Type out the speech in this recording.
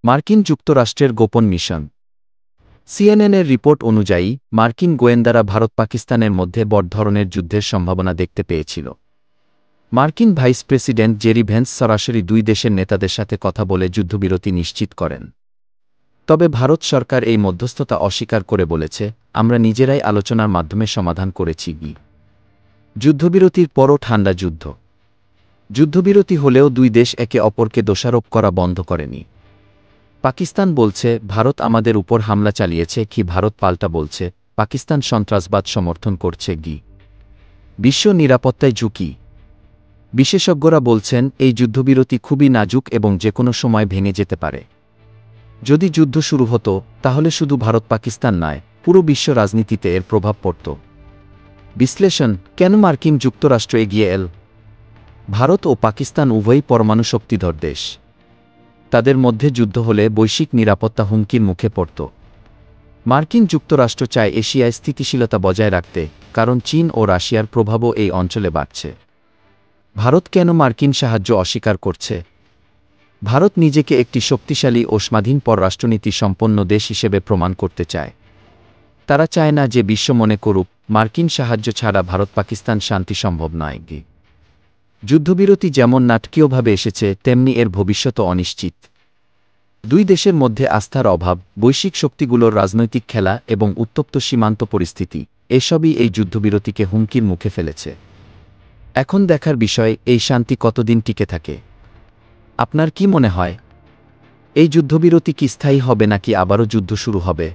মার্কিন যুক্তরাষ্ট্রের গোপন মিশন। সিএনএনের রিপোর্ট অনুযায়ী মার্কিন গোয়েন্দারা ভারত পাকিস্তানের মধ্যে বড় ধরনের যুদ্ধের সম্ভাবনা দেখতে পেয়েছিল। মার্কিন ভাইস প্রেসিডেন্ট জেরি ভেন্স সরাসরি দুই দেশের নেতাদের সাথে কথা বলে যুদ্ধবিরতি নিশ্চিত করেন। তবে ভারত সরকার এই মধ্যস্থতা অস্বীকার করে বলেছে, আমরা নিজেরাই আলোচনার মাধ্যমে সমাধান করেছি। যুদ্ধবিরতির পরও ঠান্ডা যুদ্ধ। যুদ্ধবিরতি হলেও দুই দেশ একে অপরকে দোষারোপ করা বন্ধ করেনি। পাকিস্তান বলছে ভারত আমাদের উপর হামলা চালিয়েছে, কি ভারত পাল্টা বলছে পাকিস্তান সন্ত্রাসবাদ সমর্থন করছে। বিশ্ব নিরাপত্তায় ঝুঁকি। বিশেষজ্ঞরা বলছেন এই যুদ্ধবিরতি খুবই নাজুক এবং যেকোনো সময় ভেঙে যেতে পারে। যদি যুদ্ধ শুরু হতো তাহলে শুধু ভারত পাকিস্তান নয়, পুরো বিশ্ব রাজনীতিতে এর প্রভাব পড়ত। বিশ্লেষণ: কেন মার্কিন যুক্তরাষ্ট্র এগিয়ে এল? ভারত ও পাকিস্তান উভয়ই পরমাণু শক্তিধর দেশ। তাদের মধ্যে যুদ্ধ হলে বৈশ্বিক নিরাপত্তা হুমকির মুখে পড়ত। মার্কিন যুক্তরাষ্ট্র চায় এশিয়ায় স্থিতিশীলতা বজায় রাখতে, কারণ চীন ও রাশিয়ার প্রভাবও এই অঞ্চলে বাড়ছে। ভারত কেন মার্কিন সাহায্য অস্বীকার করছে? ভারত নিজেকে একটি শক্তিশালী ও স্বাধীন পররাষ্ট্রনীতি সম্পন্ন দেশ হিসেবে প্রমাণ করতে চায়। তারা চায় না যে বিশ্ব মনে করুক মার্কিন সাহায্য ছাড়া ভারত পাকিস্তান শান্তি সম্ভব নয়। যুদ্ধবিরতি যেমন নাটকীয়ভাবে এসেছে, তেমনি এর ভবিষ্যৎও অনিশ্চিত। দুই দেশের মধ্যে আস্থার অভাব, বৈশ্বিক শক্তিগুলোর রাজনৈতিক খেলা এবং উত্তপ্ত সীমান্ত পরিস্থিতি, এসবই এই যুদ্ধবিরতিকে হুমকির মুখে ফেলেছে। এখন দেখার বিষয় এই শান্তি কতদিন টিকে থাকে। আপনার কি মনে হয়, এই যুদ্ধবিরতি কি স্থায়ী হবে নাকি আবারও যুদ্ধ শুরু হবে?